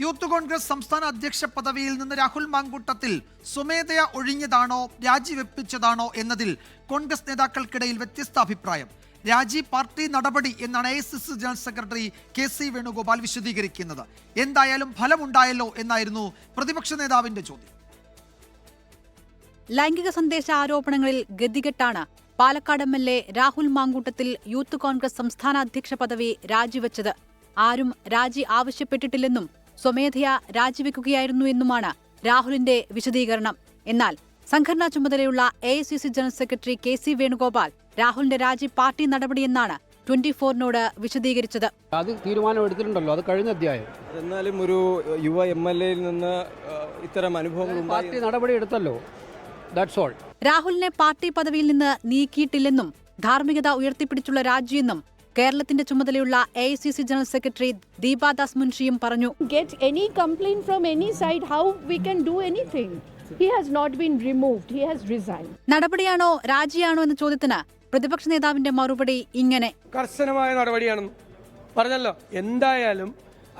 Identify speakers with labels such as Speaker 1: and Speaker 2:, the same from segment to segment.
Speaker 1: Youth Congress സംസ്ഥാന അധ്യക്ഷ പദവിയിൽ നിന്ന് രാഹുൽ മാങ്കൂട്ടത്തിൽ സ്വമേധയാ ഒഴിഞ്ഞതാണോ രാജിവെപ്പിച്ചതാണോ എന്നതിൽ കോൺഗ്രസ് നേതാക്കൾക്കിടയിൽ വ്യത്യസ്ത അഭിപ്രായം. രാജി പാർട്ടി നടപടി എന്നാണ് AICC general secretary KC Venugopal വിശദീകരിക്കുന്നത്. എന്തായാലും ഫലമുണ്ടായല്ലോ എന്നായിരുന്നു പ്രതിപക്ഷ നേതാവിന്റെ ചോദ്യം.
Speaker 2: ലൈംഗിക സന്ദേശ ആരോപണങ്ങളിൽ ഗതികെട്ടാണ് പാലക്കാട് MLA രാഹുൽ മാങ്കൂട്ടത്തിൽ യൂത്ത് കോൺഗ്രസ് സംസ്ഥാന അധ്യക്ഷ പദവി രാജിവെച്ചത്. ആരും രാജി ആവശ്യപ്പെട്ടിട്ടില്ലെന്നും സ്വമേധയാ രാജിവെക്കുകയായിരുന്നു എന്നുമാണ് രാഹുലിന്റെ വിശദീകരണം. എന്നാൽ സംഘടനാ ചുമതലയുള്ള AICC general secretary KC Venugopal രാഹുലിന്റെ രാജി പാർട്ടി നടപടിയെന്നാണ് 24-നോട് വിശദീകരിച്ചത്.
Speaker 3: അത് തീരുമാനം എടുത്തിട്ടുണ്ടല്ലോ, അത് കഴിഞ്ഞ അധ്യായം.
Speaker 4: എന്നാലും ഒരു യുവ MLAയിൽ നിന്ന് ഇത്തരം അനുഭവങ്ങൾ
Speaker 3: പാർട്ടി നടപടി എടുത്തല്ലോ, ദാറ്റ്സ് ഓൾ.
Speaker 2: രാഹുലിനെ പാർട്ടി പദവിയിൽ നിന്ന് നീക്കിയിട്ടില്ലെന്നും ധാർമ്മികത ഉയർത്തിപ്പിടിച്ചുള്ള രാജിയെന്നും കേരളത്തിന്റെ ചുമതലയുള്ള AICC ജനറൽ സെക്രട്ടറി ദീപാദാസ് മുൻഷിയും പറഞ്ഞു.
Speaker 5: Get any complaint from any side, how we can do anything? He has not been removed, he has resigned.
Speaker 2: നടപടിയാണോ രാജിയാണോ എന്ന ചോദ്യത്തിന് പ്രതിപക്ഷ നേതാവിന്റെ മറുപടി ഇങ്ങനെ:
Speaker 6: കർശനമായ നടപടിയാണെന്ന് പറഞ്ഞല്ലോ. എന്തായാലും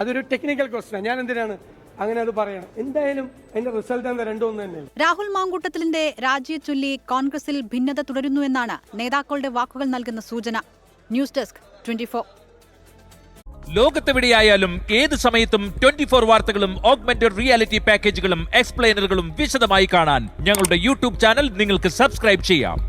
Speaker 6: അതൊരു ടെക്നിക്കൽ ക്വസ്റ്റ്യൻ, ഞാൻ എന്തിനാണ് അങ്ങനെ അത് പറയണം? എന്തായാലും അതിന്റെ റിസൾട്ട് എന്താ, രണ്ടും തന്നെ.
Speaker 2: രാഹുൽ മാങ്കൂട്ടത്തിലിന്റെ രാജിയെ ചൊല്ലി കോൺഗ്രസിൽ ഭിന്നത തുടരുന്നുവെന്നാണ് നേതാക്കളുടെ വാക്കുകൾ നൽകുന്ന സൂചന. News desk 24.
Speaker 7: ലോകത്തെവിടെയായാലും ഏത് സമയത്തും 24 വാർത്തകളും ഓഗ്മെന്റഡ് റിയാലിറ്റി പാക്കേജുകളും എക്സ്പ്ലെയിനറുകളും വിശദമായി കാണാൻ ഞങ്ങളുടെ YouTube ചാനൽ നിങ്ങൾക്ക് സബ്സ്ക്രൈബ് ചെയ്യാം.